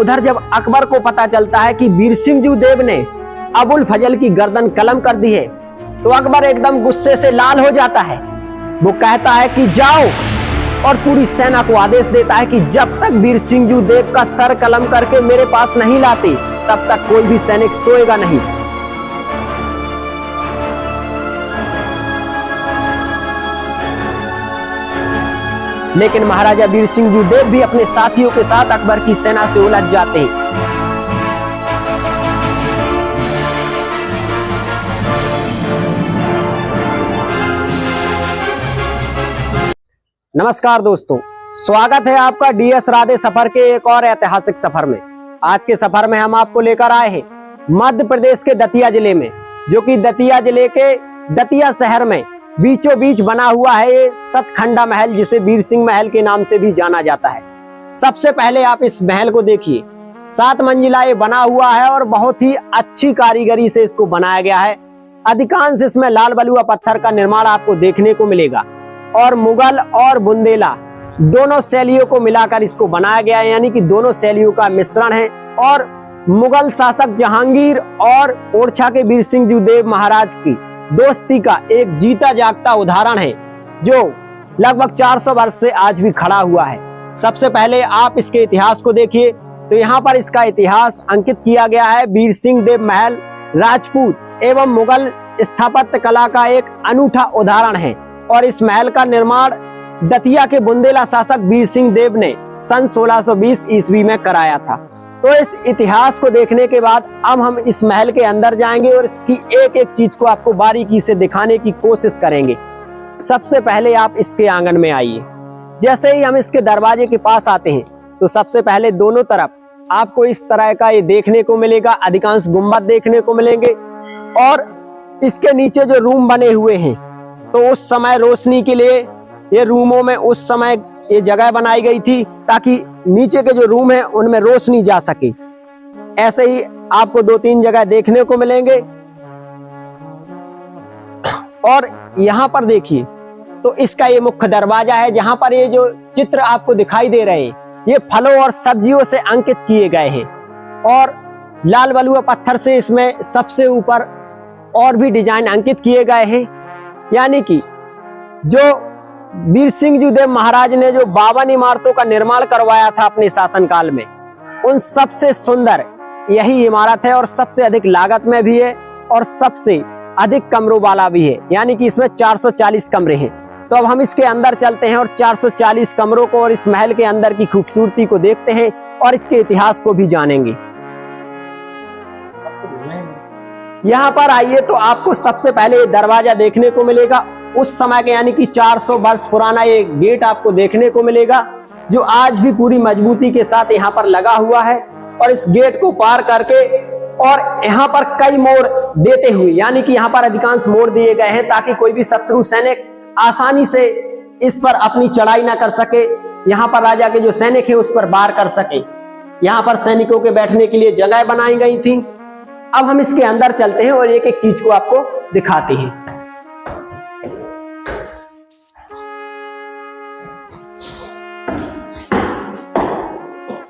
उधर जब अकबर को पता चलता है कि बीरसिंह देव ने अबुल फजल की गर्दन कलम कर दी है, तो अकबर एकदम गुस्से से लाल हो जाता है। वो कहता है कि जाओ, और पूरी सेना को आदेश देता है कि जब तक बीरसिंह देव का सर कलम करके मेरे पास नहीं लाते, तब तक कोई भी सैनिक सोएगा नहीं। लेकिन महाराजा बीरसिंह देव भी अपने साथियों के साथ अकबर की सेना से उलझ जाते हैं। नमस्कार दोस्तों, स्वागत है आपका डीएस राधे सफर के एक और ऐतिहासिक सफर में। आज के सफर में हम आपको लेकर आए हैं मध्य प्रदेश के दतिया जिले में, जो कि दतिया जिले के दतिया शहर में बीचों बीच बना हुआ है ये सतखंडा महल, जिसे बीरसिंह महल के नाम से भी जाना जाता है। सबसे पहले आप इस महल को देखिए। 7 मंजिला ये बना हुआ है और बहुत ही अच्छी कारीगरी से इसको बनाया गया है। अधिकांश इसमें लाल बलुआ पत्थर का निर्माण आपको देखने को मिलेगा और मुगल और बुंदेला दोनों शैलियों को मिलाकर इसको बनाया गया है, यानी कि दोनों शैलियों का मिश्रण है। और मुगल शासक जहांगीर और ओरछा के बीरसिंह देव महाराज की दोस्ती का एक जीता जागता उदाहरण है, जो लगभग 400 वर्ष से आज भी खड़ा हुआ है। सबसे पहले आप इसके इतिहास को देखिए, तो यहाँ पर इसका इतिहास अंकित किया गया है। बीरसिंह देव महल राजपूत एवं मुगल स्थापत्य कला का एक अनूठा उदाहरण है, और इस महल का निर्माण दतिया के बुंदेला शासक बीरसिंह देव ने सन 1620 ईस्वी में कराया था। तो इस इतिहास को देखने के बाद अब हम इस महल के अंदर जाएंगे और इसकी एक एक चीज को आपको बारीकी से दिखाने की कोशिश करेंगे। सबसे पहले आप इसके आंगन में आइए। जैसे ही हम इसके दरवाजे के पास आते हैं, तो सबसे पहले दोनों तरफ आपको इस तरह का ये देखने को मिलेगा, अधिकांश गुंबद देखने को मिलेंगे। और इसके नीचे जो रूम बने हुए हैं, तो उस समय रोशनी के लिए ये रूमों में उस समय ये जगह बनाई गई थी ताकि नीचे के जो रूम है उनमें रोशनी जा सके। ऐसे ही आपको 2-3 जगह देखने को मिलेंगे। और यहाँ पर देखिए, तो इसका ये मुख्य दरवाजा है, जहां पर ये जो चित्र आपको दिखाई दे रहे हैं, ये फलों और सब्जियों से अंकित किए गए हैं। और लाल बलुआ पत्थर से इसमें सबसे ऊपर और भी डिजाइन अंकित किए गए हैं। यानी कि जो बीरसिंह देव महाराज ने जो 52 इमारतों का निर्माण करवाया था अपने शासनकाल में, उन सबसे सुंदर यही इमारत है और सबसे अधिक लागत में भी है और सबसे अधिक कमरों वाला भी है। यानी कि इसमें 440 कमरे हैं। तो अब हम इसके अंदर चलते हैं और 440 कमरों को और इस महल के अंदर की खूबसूरती को देखते हैं और इसके इतिहास को भी जानेंगे। यहाँ पर आइए, तो आपको सबसे पहले ये दरवाजा देखने को मिलेगा। उस समय के यानी कि 400 वर्ष पुराना ये गेट आपको देखने को मिलेगा, जो आज भी पूरी मजबूती के साथ यहाँ पर लगा हुआ है। और इस गेट को पार करके और यहाँ पर कई मोड़ देते हुए, यानी कि यहाँ पर अधिकांश मोड़ दिए गए हैं ताकि कोई भी शत्रु सैनिक आसानी से इस पर अपनी चढ़ाई ना कर सके। यहाँ पर राजा के जो सैनिक है उस पर वार कर सके। यहाँ पर सैनिकों के बैठने के लिए जगह बनाई गई थी। अब हम इसके अंदर चलते हैं और एक एक चीज को आपको दिखाते हैं।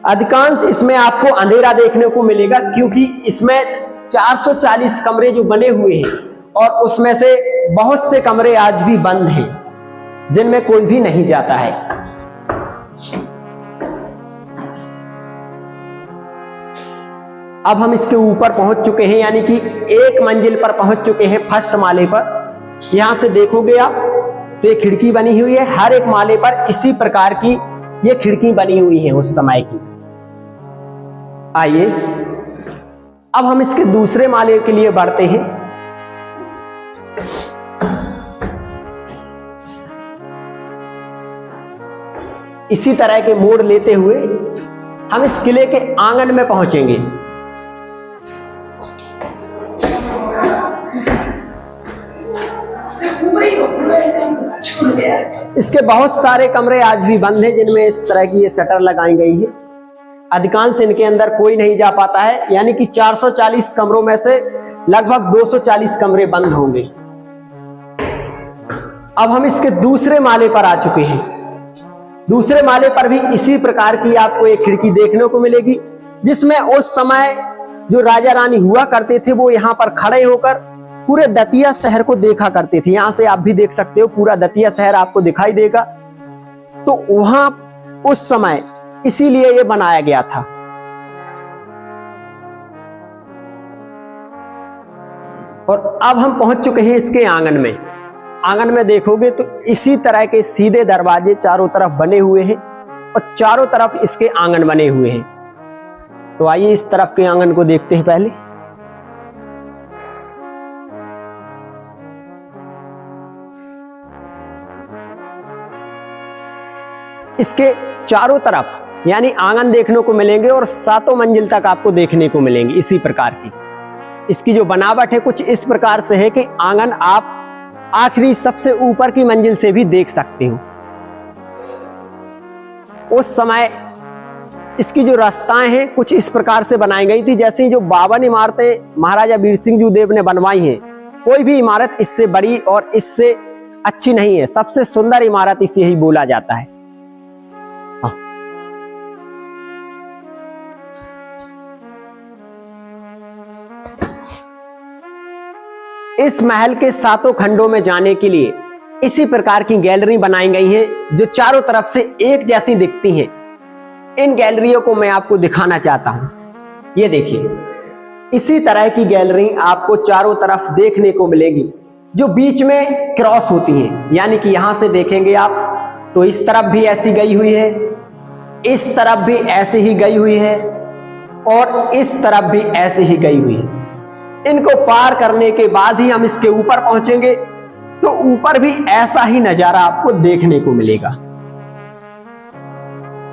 अधिकांश इसमें आपको अंधेरा देखने को मिलेगा, क्योंकि इसमें 440 कमरे जो बने हुए हैं और उसमें से बहुत से कमरे आज भी बंद हैं, जिनमें कोई भी नहीं जाता है। अब हम इसके ऊपर पहुंच चुके हैं, यानी कि 1 मंजिल पर पहुंच चुके हैं, फर्स्ट माले पर। यहां से देखोगे आप तो ये खिड़की बनी हुई है। हर एक माले पर इसी प्रकार की ये खिड़की बनी हुई है उस समय की। आइए, अब हम इसके दूसरे माले के लिए बढ़ते हैं। इसी तरह के मोड़ लेते हुए हम इस किले के आंगन में पहुंचेंगे। इसके बहुत सारे कमरे आज भी बंद हैं, जिनमें इस तरह की ये शटर लगाई गई है। अधिकांश इनके अंदर कोई नहीं जा पाता है, यानी कि 440 कमरों में से लगभग 240 कमरे बंद होंगे। अब हम इसके दूसरे माले पर आ चुके हैं। दूसरे माले पर भी इसी प्रकार की आपको एक खिड़की देखने को मिलेगी। जिसमें उस समय जो राजा रानी हुआ करते थे वो यहाँ पर खड़े होकर पूरे दतिया शहर को देखा करते थे। यहां से आप भी देख सकते हो, पूरा दतिया शहर आपको दिखाई देगा। तो वहां उस समय इसीलिए ये बनाया गया था। और अब हम पहुंच चुके हैं इसके आंगन में। आंगन में देखोगे तो इसी तरह के सीधे दरवाजे चारों तरफ बने हुए हैं और चारों तरफ इसके आंगन बने हुए हैं। तो आइए इस तरफ के आंगन को देखते हैं पहले। इसके चारों तरफ यानी आंगन देखने को मिलेंगे और 7 मंजिल तक आपको देखने को मिलेंगे इसी प्रकार की। इसकी जो बनावट है कुछ इस प्रकार से है कि आंगन आप आखिरी सबसे ऊपर की मंजिल से भी देख सकते हो। उस समय इसकी जो रास्ताएं हैं कुछ इस प्रकार से बनाई गई थी, जैसे जो 52 इमारतें महाराजा वीर सिंह देव ने बनवाई हैं, कोई भी इमारत इससे बड़ी और इससे अच्छी नहीं है। सबसे सुंदर इमारत इसे ही बोला जाता है। इस महल के 7 खंडों में जाने के लिए इसी प्रकार की गैलरी बनाई गई है जो चारों तरफ से एक जैसी दिखती हैं। इन गैलरियों को मैं आपको दिखाना चाहता हूं। ये देखिए, इसी तरह की गैलरी आपको चारों तरफ देखने को मिलेगी जो बीच में क्रॉस होती हैं, यानी कि यहां से देखेंगे आप तो इस तरफ भी ऐसी गई हुई है, इस तरफ भी ऐसे ही गई हुई है और इस तरफ भी ऐसे ही गई हुई है। इनको पार करने के बाद ही हम इसके ऊपर पहुंचेंगे तो ऊपर भी ऐसा ही नजारा आपको देखने को मिलेगा।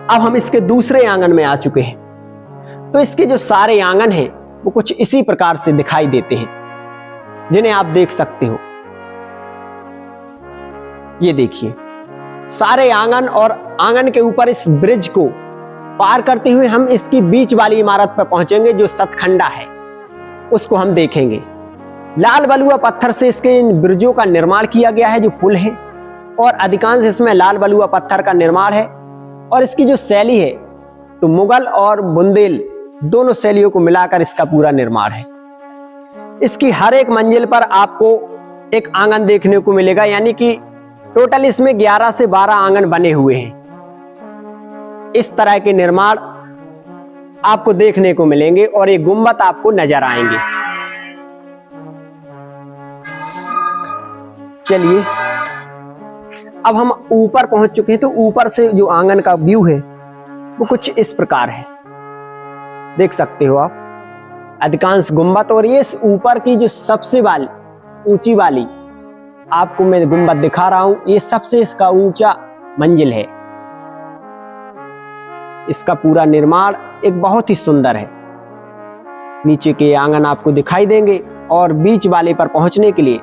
अब हम इसके दूसरे आंगन में आ चुके हैं। तो इसके जो सारे आंगन हैं वो कुछ इसी प्रकार से दिखाई देते हैं, जिन्हें आप देख सकते हो। ये देखिए, सारे आंगन और आंगन के ऊपर इस ब्रिज को पार करते हुए हम इसकी बीच वाली इमारत पर पहुंचेंगे जो सतखंडा है, उसको हम देखेंगे। लाल बलुआ पत्थर से इसके इन ब्रिजों का निर्माण किया गया है, जो पुल है, और अधिकांश इसमें लाल बलुआ पत्थर का निर्माण है। और इसकी जो शैली है तो मुगल और बुंदेल दोनों शैलियों को मिलाकर इसका पूरा निर्माण है। इसकी हर एक मंजिल पर आपको एक आंगन देखने को मिलेगा, यानी कि टोटल इसमें 11 से 12 आंगन बने हुए हैं। इस तरह के निर्माण आपको देखने को मिलेंगे और एक गुंबद आपको नजर आएंगे। चलिए, अब हम ऊपर पहुंच चुके हैं। तो ऊपर से जो आंगन का व्यू है वो कुछ इस प्रकार है, देख सकते हो आप अधिकांश गुंबद। और ये ऊपर की जो सबसे वाली ऊंची वाली आपको मैं गुंबद दिखा रहा हूं, ये सबसे इसका ऊंचा मंजिल है। इसका पूरा निर्माण एक बहुत ही सुंदर है। नीचे के आंगन आपको दिखाई देंगे और बीच वाले पर पहुंचने के लिए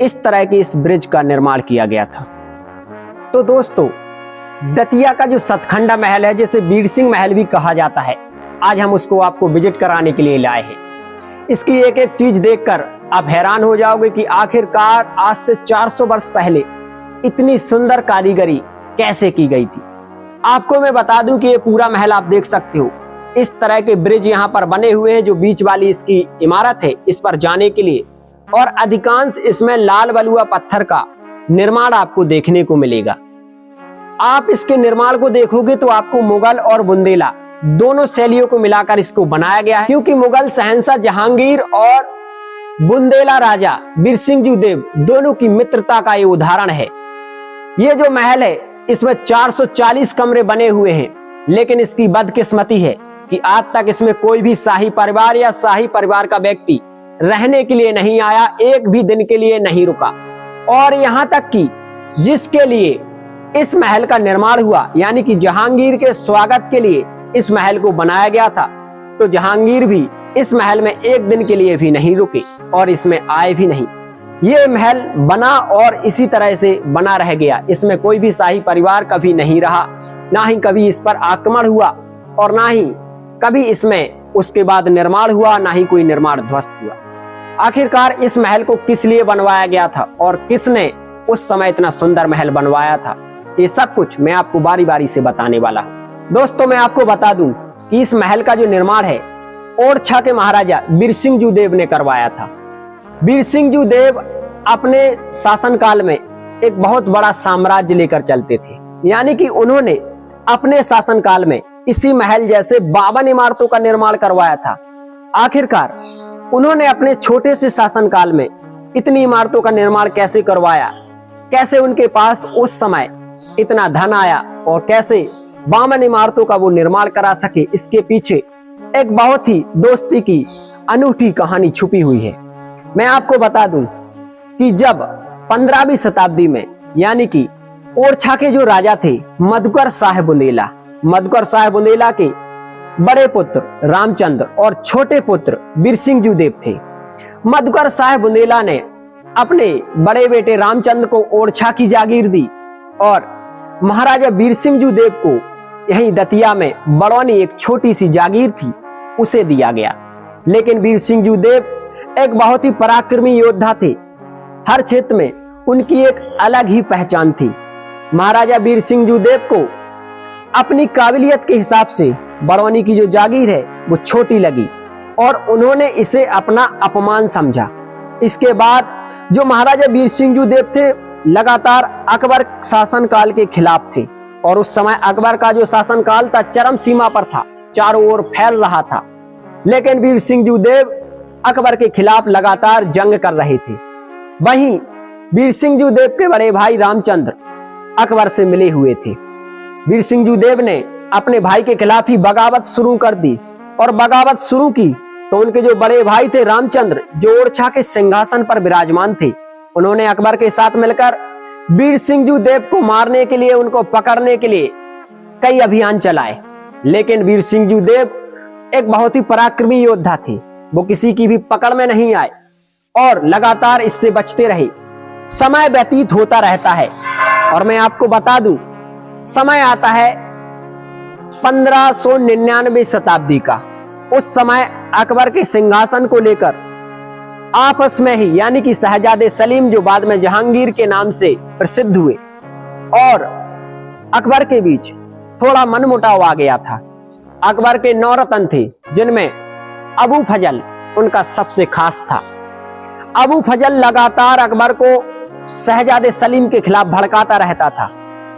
इस तरह की इस ब्रिज का निर्माण किया गया था। तो दोस्तों, दतिया का जो सतखंडा महल है, जिसे वीर सिंह महल भी कहा जाता है, आज हम उसको आपको विजिट कराने के लिए लाए हैं। इसकी एक एक चीज देखकर आप हैरान हो जाओगे कि आखिरकार आज से 400 वर्ष पहले इतनी सुंदर कारीगरी कैसे की गई थी। आपको मैं बता दूं कि ये पूरा महल आप देख सकते हो, इस तरह के ब्रिज यहाँ पर बने हुए हैं जो बीच वाली इसकी इमारत है इस पर जाने के लिए, और अधिकांश इसमें लाल बलुआ पत्थर का निर्माण आपको देखने को मिलेगा। आप इसके निर्माण को देखोगे तो आपको मुगल और बुंदेला दोनों शैलियों को मिलाकर इसको बनाया गया है, क्योंकि मुगल शहंशाह जहांगीर और बुंदेला राजा वीर सिंह देव दोनों की मित्रता का ये उदाहरण है। ये जो महल है इसमें 440 कमरे बने हुए हैं, लेकिन इसकी बदकिस्मती है कि आज तक इसमें कोई भी शाही परिवार या शाही परिवार का व्यक्ति रहने के लिए नहीं आया, एक भी दिन के लिए नहीं रुका। और यहां तक कि जिसके लिए इस महल का निर्माण हुआ, यानी कि जहांगीर के स्वागत के लिए इस महल को बनाया गया था, तो जहांगीर भी इस महल में एक दिन के लिए भी नहीं रुके और इसमें आए भी नहीं। ये महल बना और इसी तरह से बना रह गया। इसमें कोई भी शाही परिवार कभी नहीं रहा, ना ही कभी इस पर आक्रमण हुआ और ना ही कभी इसमें उसके बाद निर्माण हुआ, ना ही कोई निर्माण ध्वस्त हुआ। आखिरकार इस महल को किस लिए बनवाया गया था और किसने उस समय इतना सुंदर महल बनवाया था, ये सब कुछ मैं आपको बारी बारी से बताने वाला हूं। दोस्तों, मैं आपको बता दूं कि इस महल का जो निर्माण है ओरछा के महाराजा बीरसिंह देव ने करवाया था। बीरसिंह देव अपने शासनकाल में एक बहुत बड़ा साम्राज्य लेकर चलते थे, यानी कि उन्होंने अपने शासनकाल में इसी महल जैसे 52 इमारतों का निर्माण करवाया था। आखिरकार उन्होंने अपने छोटे से शासनकाल में इतनी इमारतों का निर्माण कैसे करवाया, कैसे उनके पास उस समय इतना धन आया और कैसे 52 इमारतों का वो निर्माण करा सके, इसके पीछे एक बहुत ही दोस्ती की अनूठी कहानी छुपी हुई है। मैं आपको बता दूं कि जब 15वीं शताब्दी में, यानी कि ओरछा के जो राजा थे मधुकर शाह बुंदेला के बड़े पुत्र रामचंद्र और छोटे पुत्र बीरसिंह देव थे। मधुकर शाह बुंदेला ने अपने बड़े बेटे रामचंद्र को ओरछा की जागीर दी और महाराजा बीरसिंह देव को यहीं दतिया में बड़ौनी एक छोटी सी जागीर थी उसे दिया गया। लेकिन बीरसिंह देव एक बहुत ही पराक्रमी योद्धा थे। हर क्षेत्र में उनकी एक अलग ही पहचान थी। महाराजा बीरसिंह देव को अपनी काबिलियत के हिसाब से बड़ौनी की जो जागीर है वो छोटी लगी और उन्होंने इसे अपना अपमान समझा। इसके बाद जो महाराजा बीरसिंह देव थे लगातार अकबर शासनकाल के खिलाफ थे और उस समय अकबर का जो शासनकाल था चरम सीमा पर था, चारों ओर फैल रहा था। लेकिन बीरसिंह देव अकबर के खिलाफ लगातार जंग कर रहे थे। वहीं बीरसिंह देव के बड़े भाई रामचंद्र अकबर से मिले हुए थे। बीरसिंह देव ने अपने भाई के खिलाफ ही बगावत शुरू कर दी और बगावत शुरू की तो उनके जो बड़े भाई थे रामचंद्र, जो ओरछा के सिंहासन पर विराजमान थे, उन्होंने अकबर के साथ मिलकर बीरसिंह देव को मारने के लिए, उनको पकड़ने के लिए कई अभियान चलाए। लेकिन बीरसिंह देव एक बहुत ही पराक्रमी योद्धा थे, वो किसी की भी पकड़ में नहीं आए और लगातार इससे बचते रहे। समय व्यतीत होता रहता है और मैं आपको बता दूं, समय आता है 1599 शताब्दी का। उस समय अकबर के सिंहासन को लेकर आपस में ही, यानी कि शहजादे सलीम जो बाद में जहांगीर के नाम से प्रसिद्ध हुए, और अकबर के बीच थोड़ा मनमुटाव आ गया था। अकबर के 9 रत्न थे जिनमें अबू फजल उनका सबसे खास था। अबू फजल लगातार अकबर को शहजादे सलीम के खिलाफ भड़काता रहता था।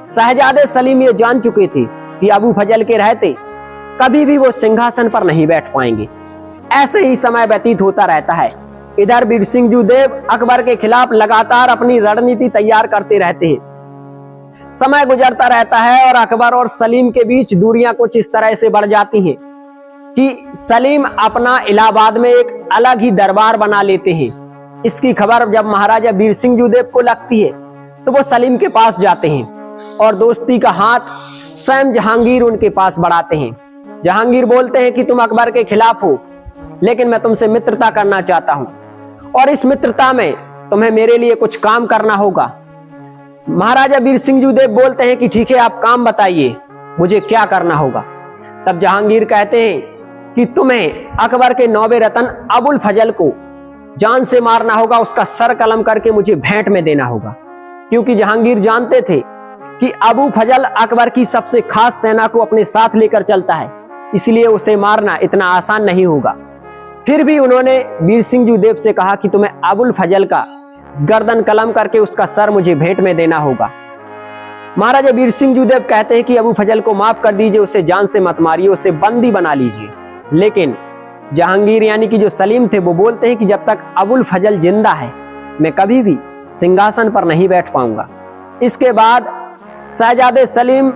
शहजादे सलीम ये जान चुके थे कि अबू फजल के रहते कभी भी वो सिंहासन पर नहीं बैठ पाएंगे। ऐसे ही समय व्यतीत होता रहता है। इधर बीरसिंह देव अकबर के खिलाफ लगातार अपनी रणनीति तैयार करते रहते हैं। समय गुजरता रहता है और अकबर और सलीम के बीच दूरियां कुछ इस तरह से बढ़ जाती हैं कि सलीम अपना इलाहाबाद में एक अलग ही दरबार बना लेते हैं। इसकी खबर जब महाराजा बीरसिंह देव को लगती है तो वो सलीम के पास जाते हैं और दोस्ती का हाथ स्वयं जहांगीर उनके पास बढ़ाते हैं। जहांगीर बोलते हैं कि तुम अकबर के खिलाफ हो, लेकिन मैं तुमसे मित्रता करना चाहता हूं और इस मित्रता में तुम्हें मेरे लिए कुछ काम करना होगा। महाराजा बीरसिंह देव बोलते हैं कि ठीक है, आप काम बताइए, मुझे क्या करना होगा। तब जहांगीर कहते हैं कि तुम्हें अकबर के 9वें रत्न अबुल फजल को जान से मारना होगा, उसका सर कलम करके मुझे भेंट में देना होगा। क्योंकि जहांगीर जानते थे कि अबू फजल अकबर की सबसे खास सेना को अपने साथ लेकर चलता है, इसलिए उसे मारना इतना आसान नहीं होगा। फिर भी उन्होंने बीरसिंह देव से कहा कि तुम्हें अबुल फजल का गर्दन कलम करके उसका सर मुझे भेंट में देना होगा। महाराजा बीरसिंह देव कहते हैं कि अबू फजल को माफ कर दीजिए, उसे जान से मत मारिए, उसे बंदी बना लीजिए। लेकिन जहांगीर यानी कि जो सलीम थे वो बोलते हैं कि जब तक अबुल फजल जिंदा है मैं कभी भी सिंहासन पर नहीं बैठ पाऊंगा। इसके बाद शहजादे सलीम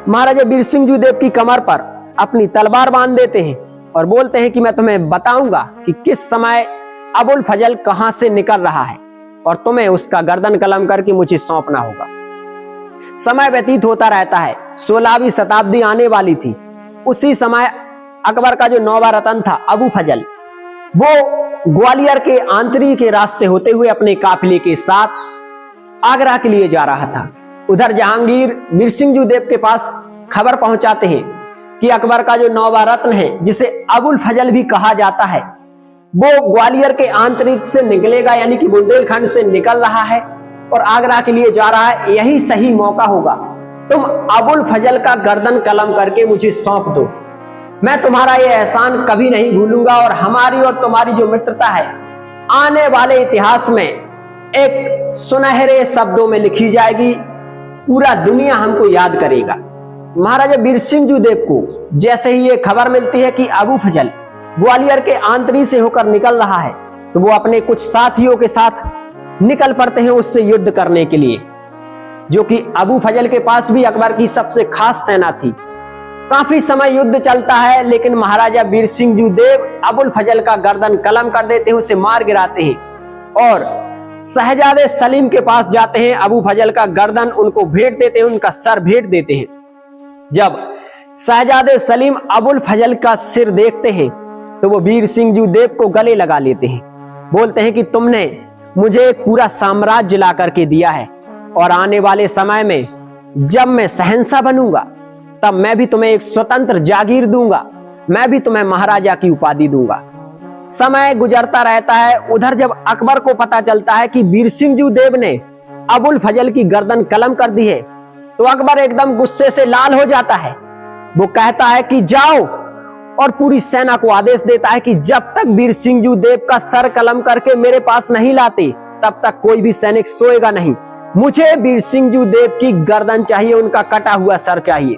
महाराजा बीरसिंह देव की कमर पर अपनी तलवार बांध देते हैं और बोलते हैं कि मैं तुम्हें बताऊंगा कि किस समय अबुल फजल कहां से निकल रहा है और तुम्हें उसका गर्दन कलम करके मुझे सौंपना होगा। समय व्यतीत होता रहता है। 16वीं शताब्दी आने वाली थी। उसी समय अकबर का जो 9वां रत्न था अबू फजल, वो ग्वालियर के आंतरी के रास्ते होते हुए अपने काफिले के साथ आगरा के लिए जा रहा था। उधर जहांगीर बीरसिंह देव के पास खबर पहुंचाते हैं कि अकबर का जो 9वां रत्न है, जिसे अबुल फजल भी कहा जाता है, वो ग्वालियर के आंतरिक से निकलेगा, यानी कि बुंदेलखंड से निकल रहा है और आगरा के लिए जा रहा है। यही सही मौका होगा, तुम अबुल फजल का गर्दन कलम करके मुझे सौंप दो। मैं तुम्हारा ये एहसान कभी नहीं भूलूंगा और हमारी और तुम्हारी जो मित्रता है आने वाले इतिहास में एक सुनहरे शब्दों में लिखी जाएगी। पूरा दुनिया हमको याद करेगा। महाराजा वीर सिंह जी देव को जैसे ही ये खबर मिलती है कि अबू फजल ग्वालियर के आंतरी से होकर निकल रहा है, तो वो अपने कुछ साथियों के साथ निकल पड़ते हैं उससे युद्ध करने के लिए, जो कि अबू फजल के पास भी अकबर की सबसे खास सेना थी। काफी समय युद्ध चलता है, लेकिन महाराजा वीर सिंह जी देव अबुल फजल का गर्दन कलम कर देते हैं, उसे मार गिराते हैं और शहजादे सलीम के पास जाते हैं। अबू फजल का गर्दन उनको भेंट देते हैं, उनका सर भेंट देते हैं। जब शहजादे सलीम अबुल फजल का सिर देखते हैं तो वो वीर सिंह जी देव को गले लगा लेते हैं, बोलते हैं कि तुमने मुझे एक पूरा साम्राज्य ला करके दिया है और आने वाले समय में जब मैं शहंशाह बनूंगा तब मैं भी तुम्हें एक स्वतंत्र जागीर दूंगा, मैं भी तुम्हें महाराजा की उपाधि दूंगा। समय गुजरता रहता है। उधर जब अकबर को पता चलता है कि वीर सिंह जी देव ने अबुल फजल की गर्दन कलम कर दी है, तो अकबर एकदम गुस्से से लाल हो जाता है। वो कहता है कि जाओ, और पूरी सेना को आदेश देता है कि जब तक वीर सिंह जी देव का सर कलम करके मेरे पास नहीं लाते तब तक कोई भी सैनिक सोएगा नहीं। मुझे वीर सिंह जी देव की गर्दन चाहिए, उनका कटा हुआ सर चाहिए।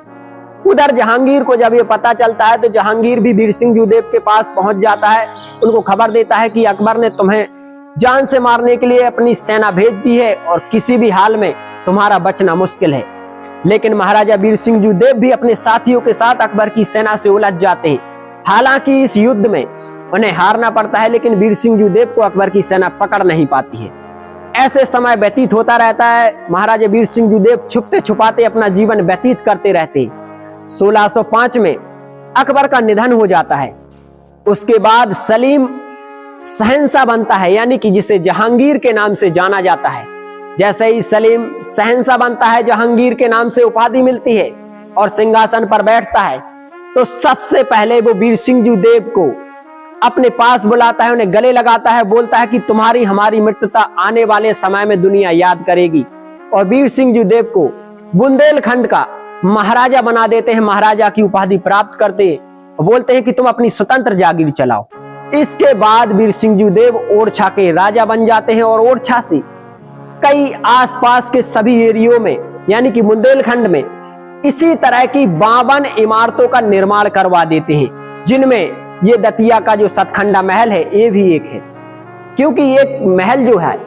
उधर जहांगीर को जब ये पता चलता है तो जहांगीर भी वीर सिंह जी देव के पास पहुंच जाता है, उनको खबर देता है कि अकबर ने तुम्हें जान से मारने के लिए अपनी सेना भेज दी है और किसी भी हाल में तुम्हारा बचना मुश्किल है। लेकिन महाराजा वीर सिंह जी देव भी अपने साथियों के साथ अकबर की सेना से उलझ जाते हैं। हालांकि इस युद्ध में उन्हें हारना पड़ता है, लेकिन वीर सिंह जी देव को अकबर की सेना पकड़ नहीं पाती है। ऐसे समय व्यतीत होता रहता है। महाराजा वीर सिंह जी देव छुपते छुपाते अपना जीवन व्यतीत करते रहते हैं। 1605 में अकबर का निधन हो जाता है। उसके बाद सलीम शहंशाह बनता है, यानी कि जिसे जहांगीर के नाम से जाना जाता है। जैसे ही सलीम शहंशाह बनता है, जहांगीर के नाम से उपाधि मिलती है और सिंहासन पर बैठता है, तो सबसे पहले वो वीर सिंह जी देव को अपने पास बुलाता है, उन्हें गले लगाता है, बोलता है कि तुम्हारी हमारी मित्रता आने वाले समय में दुनिया याद करेगी। और वीर सिंह जी देव को बुंदेलखंड का महाराजा बना देते हैं, महाराजा की उपाधि प्राप्त करते हैं, बोलते हैं कि तुम अपनी स्वतंत्र जागीर चलाओ। इसके बाद वीर सिंह जी देव ओरछा के राजा बन जाते हैं और ओरछा से कई आसपास के सभी एरियो में, यानी कि बुंदेलखंड में इसी तरह की 52 इमारतों का निर्माण करवा देते हैं, जिनमें ये दतिया का जो सतखंडा महल है ये भी एक है। क्योंकि ये महल जो है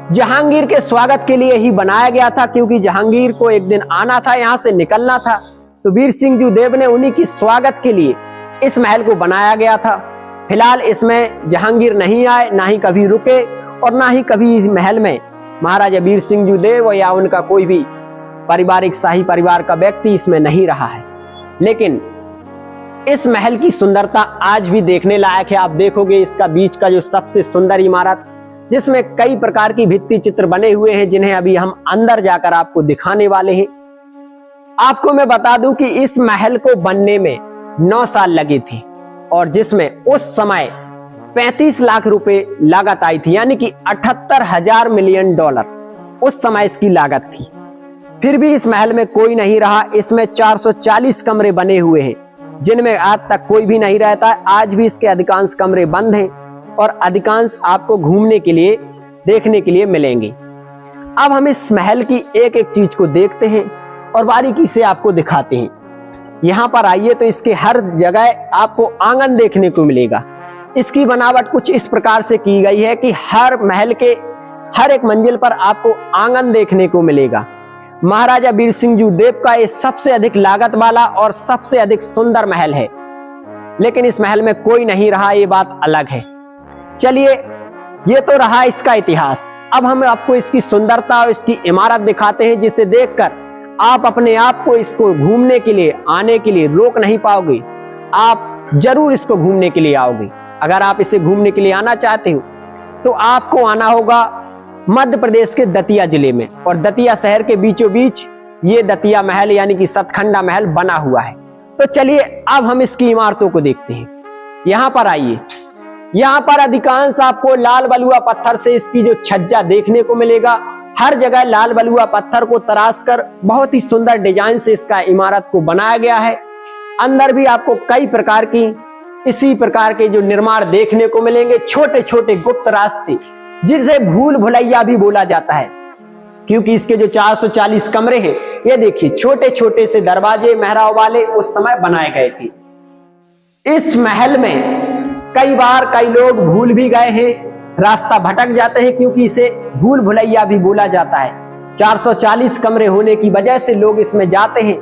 जहांगीर के स्वागत के लिए ही बनाया गया था, क्योंकि जहांगीर को एक दिन आना था, यहाँ से निकलना था, तो वीर सिंह जी देव ने उन्हीं की स्वागत के लिए इस महल को बनाया गया था। फिलहाल इसमें जहांगीर नहीं आए, ना ही कभी रुके और ना ही कभी इस महल में महाराजा वीर सिंह जी देव या उनका कोई भी पारिवारिक शाही परिवार का व्यक्ति इसमें नहीं रहा है। लेकिन इस महल की सुंदरता आज भी देखने लायक है। आप देखोगे इसका बीच का जो सबसे सुंदर इमारत, जिसमें कई प्रकार की भित्ति चित्र बने हुए हैं, जिन्हें अभी हम अंदर जाकर आपको दिखाने वाले हैं। आपको मैं बता दूं कि इस महल को बनने में 9 साल लगे थे और जिसमें उस समय 35 लाख रुपए लागत आई थी, यानी कि 78,000 मिलियन डॉलर उस समय इसकी लागत थी। फिर भी इस महल में कोई नहीं रहा। इसमें 440 कमरे बने हुए हैं, जिनमें आज तक कोई भी नहीं रहता। आज भी इसके अधिकांश कमरे बंद हैं और अधिकांश आपको घूमने के लिए, देखने के लिए मिलेंगे। अब हम इस महल की एक एक चीज को देखते हैं और बारीकी से आपको दिखाते हैं। यहाँ पर आइए तो इसके हर जगह आपको आंगन देखने को मिलेगा। इसकी बनावट कुछ इस प्रकार से की गई है कि हर महल के हर एक मंजिल पर आपको आंगन देखने को मिलेगा। महाराजा वीर सिंह जी देव का ये सबसे अधिक लागत वाला और सबसे अधिक सुंदर महल है, लेकिन इस महल में कोई नहीं रहा, ये बात अलग है। चलिए, ये तो रहा इसका इतिहास। अब हम आपको इसकी सुंदरता और इसकी इमारत दिखाते हैं, जिसे देखकर आप अपने आप को इसको घूमने के लिए, आने के लिए रोक नहीं पाओगे। आप जरूर इसको घूमने के लिए आओगे। अगर आप इसे घूमने के लिए आना चाहते हो तो आपको आना होगा मध्य प्रदेश के दतिया जिले में, और दतिया शहर के बीचों बीच ये दतिया महल यानी कि सतखंडा महल बना हुआ है। तो चलिए अब हम इसकी इमारतों को देखते हैं। यहाँ पर आइए। यहाँ पर अधिकांश आपको लाल बलुआ पत्थर से इसकी जो छज्जा देखने को मिलेगा। हर जगह लाल बलुआ पत्थर को तराश कर बहुत ही सुंदर डिजाइन से इसका इमारत को बनाया गया है। अंदर भी आपको कई प्रकार की इसी प्रकार के जो निर्माण देखने को मिलेंगे, छोटे छोटे गुप्त रास्ते, जिसे भूल भुलैया भी बोला जाता है, क्योंकि इसके जो 440 कमरे हैं, ये देखिए छोटे छोटे से दरवाजे मेहराब वाले उस समय बनाए गए थे। इस महल में कई बार कई लोग भूल भी गए हैं, रास्ता भटक जाते हैं, क्योंकि इसे भूल भुलैया भी बोला जाता है। 440 कमरे होने की वजह से लोग इसमें जाते हैं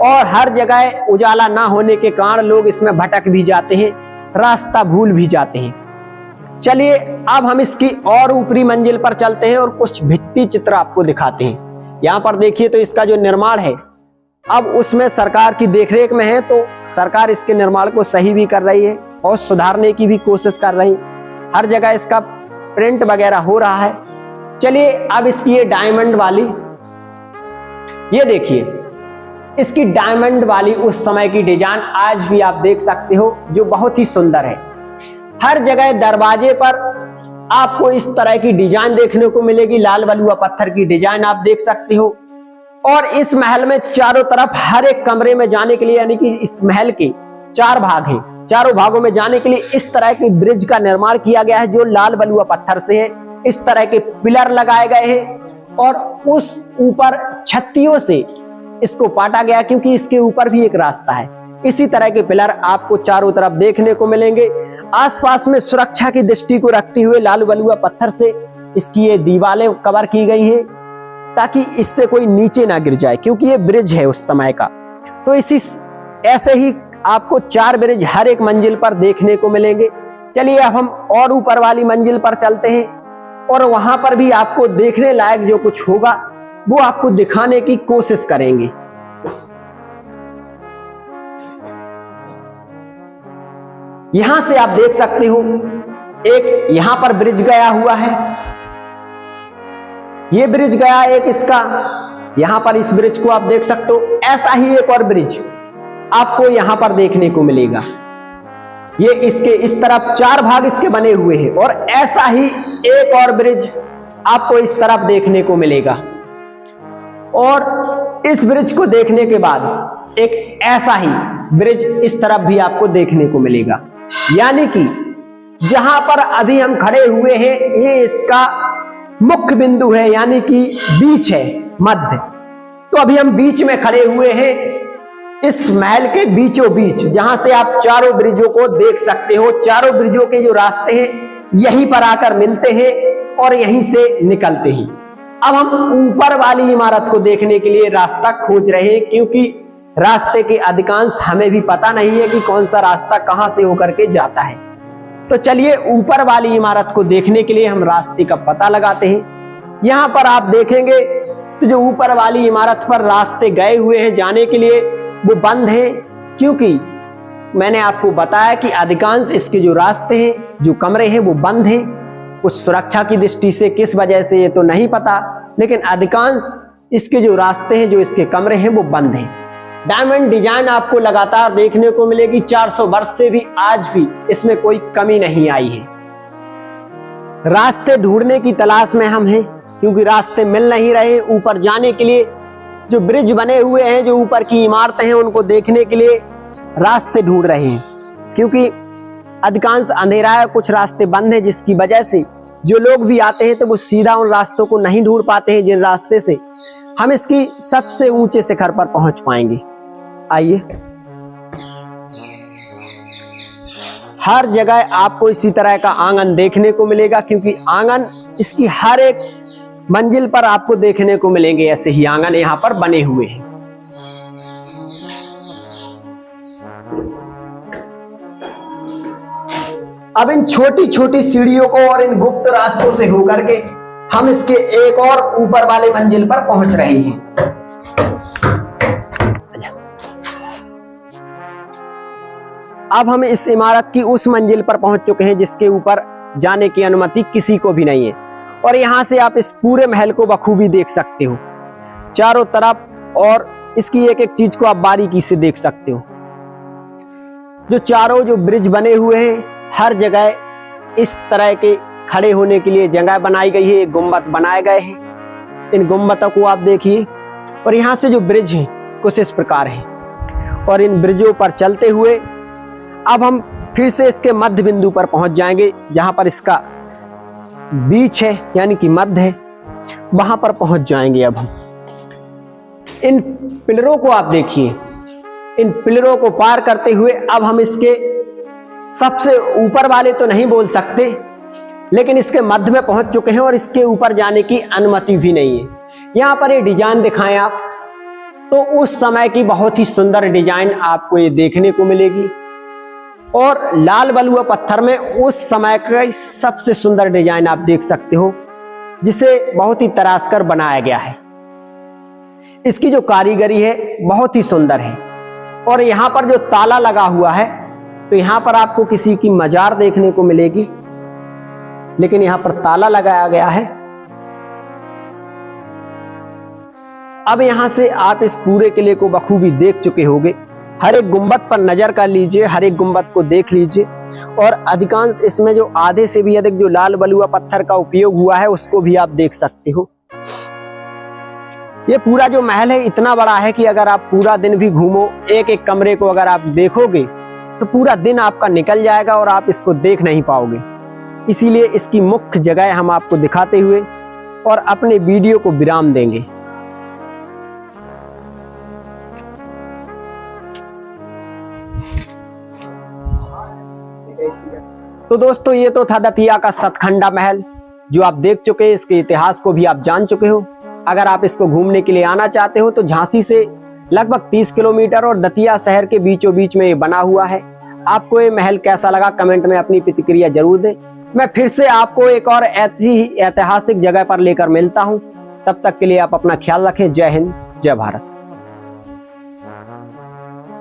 और हर जगह उजाला ना होने के कारण लोग इसमें भटक भी जाते हैं, रास्ता भूल भी जाते हैं। चलिए अब हम इसकी और ऊपरी मंजिल पर चलते हैं और कुछ भित्ति चित्र आपको दिखाते हैं। यहाँ पर देखिए तो इसका जो निर्माण है अब उसमें सरकार की देखरेख में है, तो सरकार इसके निर्माण को सही भी कर रही है और सुधारने की भी कोशिश कर रही है। हर जगह इसका प्रिंट वगैरह हो रहा है। चलिए अब इसकी ये डायमंड वाली, ये देखिए इसकी डायमंड वाली उस समय की डिजाइन आज भी आप देख सकते हो, जो बहुत ही सुंदर है। हर जगह दरवाजे पर आपको इस तरह की डिजाइन देखने को मिलेगी, लाल बलुआ पत्थर की डिजाइन आप देख सकते हो। और इस महल में चारों तरफ हर एक कमरे में जाने के लिए, यानी कि इस महल के 4 भाग हैं, चारों भागों में जाने के लिए इस तरह की ब्रिज का निर्माण किया गया है, जो लाल बलुआ पत्थर से है। इस तरह के पिलर लगाए गए हैं और उस ऊपर छत्तियों से इसको पाटा गया, क्योंकि इसके ऊपर भी एक रास्ता है। इसी तरह के पिलर आपको चारों तरफ देखने को मिलेंगे। आसपास में सुरक्षा की दृष्टि को रखते हुए लाल बलुआ पत्थर से इसकी ये दीवारें कवर की गई हैं, ताकि इससे कोई नीचे ना गिर जाए, क्योंकि ये ब्रिज है उस समय का। तो इसी ऐसे ही आपको 4 ब्रिज हर एक मंजिल पर देखने को मिलेंगे। चलिए अब हम और ऊपर वाली मंजिल पर चलते हैं और वहां पर भी आपको देखने लायक जो कुछ होगा वो आपको दिखाने की कोशिश करेंगे। यहां से आप देख सकते हो एक यहां पर ब्रिज गया हुआ है, ये ब्रिज गया एक इसका, यहां पर इस ब्रिज को आप देख सकते हो। ऐसा ही एक और ब्रिज आपको यहां पर देखने को मिलेगा। ये इसके इस तरफ 4 भाग इसके बने हुए हैं और ऐसा ही एक और ब्रिज आपको इस तरफ देखने को मिलेगा। और इस ब्रिज को देखने के बाद एक ऐसा ही ब्रिज इस तरफ भी आपको देखने को मिलेगा। यानी कि जहां पर अभी हम खड़े हुए हैं ये इसका मुख्य बिंदु है, यानी कि बीच है, मध्य। तो अभी हम बीच में खड़े हुए हैं, इस महल के बीचों बीच, जहां से आप चारों ब्रिजों को देख सकते हो। चारों ब्रिजों के जो रास्ते हैं यहीं पर आकर मिलते हैं और यहीं से निकलते हैं। अब हम ऊपर वाली इमारत को देखने के लिए रास्ता खोज रहे हैं, क्योंकि रास्ते के अधिकांश हमें भी पता नहीं है कि कौन सा रास्ता कहां से होकर के जाता है। तो चलिए ऊपर वाली इमारत को देखने के लिए हम रास्ते का पता लगाते हैं। यहां पर आप देखेंगे तो जो ऊपर वाली इमारत पर रास्ते गए हुए हैं जाने के लिए वो बंद है, क्योंकि मैंने आपको बताया कि अधिकांश इसके जो रास्ते हैं, जो कमरे हैं वो बंद हैं। कुछ सुरक्षा की दृष्टि से, किस वजह से ये तो नहीं पता, लेकिन अधिकांश इसके जो रास्ते हैं, जो इसके कमरे हैं वो बंद हैं। डायमंड डिजाइन आपको लगातार देखने को मिलेगी। 400 वर्ष से भी आज भी इसमें कोई कमी नहीं आई है। रास्ते ढूंढने की तलाश में हम हैं, क्योंकि रास्ते मिल नहीं रहे। ऊपर जाने के लिए जो ब्रिज बने हुए हैं, जो ऊपर की इमारतें हैं, उनको देखने के लिए रास्ते ढूंढ रहे हैं, क्योंकि अधिकांश अंधेरा है, कुछ रास्ते बंद हैं, जिसकी वजह से जो लोग भी आते हैं तो वो सीधा उन रास्तों को नहीं ढूंढ पाते हैं, जिन रास्ते से हम इसकी सबसे ऊंचे शिखर पर पहुंच पाएंगे। आइए, हर जगह आपको इसी तरह का आंगन देखने को मिलेगा, क्योंकि आंगन इसकी हर एक मंजिल पर आपको देखने को मिलेंगे। ऐसे ही आंगन यहां पर बने हुए हैं। अब इन छोटी छोटी सीढ़ियों को और इन गुप्त रास्तों से होकर के हम इसके एक और ऊपर वाले मंजिल पर पहुंच रहे हैं। अब हम इस इमारत की उस मंजिल पर पहुंच चुके हैं जिसके ऊपर जाने की अनुमति किसी को भी नहीं है, और यहां से आप इस पूरे महल को बखूबी देख सकते हो चारों तरफ, और इसकी एक एक चीज को आप बारीकी से देख सकते हो। जो चारों जो ब्रिज बने हुए हैं, हर जगह इस तरह के खड़े होने के लिए जगह बनाई गई है, गुंबद बनाए गए हैं। इन गुंबदों को आप देखिए, और यहां से जो ब्रिज है कुछ इस प्रकार है। और इन ब्रिजों पर चलते हुए अब हम फिर से इसके मध्य बिंदु पर पहुंच जाएंगे, जहां पर इसका बीच है यानी कि मध्य है, वहां पर पहुंच जाएंगे। अब हम इन पिलरों को आप देखिए, इन पिलरों को पार करते हुए अब हम इसके सबसे ऊपर वाले तो नहीं बोल सकते, लेकिन इसके मध्य में पहुंच चुके हैं और इसके ऊपर जाने की अनुमति भी नहीं है। यहां पर ये डिजाइन दिखाएं आप, तो उस समय की बहुत ही सुंदर डिजाइन आपको ये देखने को मिलेगी और लाल बलुआ पत्थर में उस समय का सबसे सुंदर डिजाइन आप देख सकते हो, जिसे बहुत ही तराश कर बनाया गया है। इसकी जो कारीगरी है बहुत ही सुंदर है। और यहां पर जो ताला लगा हुआ है, तो यहां पर आपको किसी की मजार देखने को मिलेगी, लेकिन यहां पर ताला लगाया गया है। अब यहां से आप इस पूरे किले को बखूबी देख चुके होंगे। हर एक गुंबद पर नजर कर लीजिए, हर एक गुंबद को देख लीजिए और अधिकांश इसमें जो आधे से भी अधिक जो लाल बलुआ पत्थर का उपयोग हुआ है उसको भी आप देख सकते हो। ये पूरा जो महल है इतना बड़ा है कि अगर आप पूरा दिन भी घूमो, एक एक कमरे को अगर आप देखोगे तो पूरा दिन आपका निकल जाएगा और आप इसको देख नहीं पाओगे। इसीलिए इसकी मुख्य जगह हम आपको दिखाते हुए और अपने वीडियो को विराम देंगे। तो दोस्तों, ये तो था दतिया का सतखंडा महल, जो आप देख चुके हैं। इसके इतिहास को भी आप जान चुके हो। अगर आप इसको घूमने के लिए आना चाहते हो तो झांसी से लगभग 30 किलोमीटर और दतिया शहर के बीचों बीच में ये बना हुआ है। आपको ये महल कैसा लगा कमेंट में अपनी प्रतिक्रिया जरूर दें। मैं फिर से आपको एक और ऐसी ही ऐतिहासिक जगह पर लेकर मिलता हूं। तब तक के लिए आप अपना ख्याल रखें। जय हिंद, जय भारत।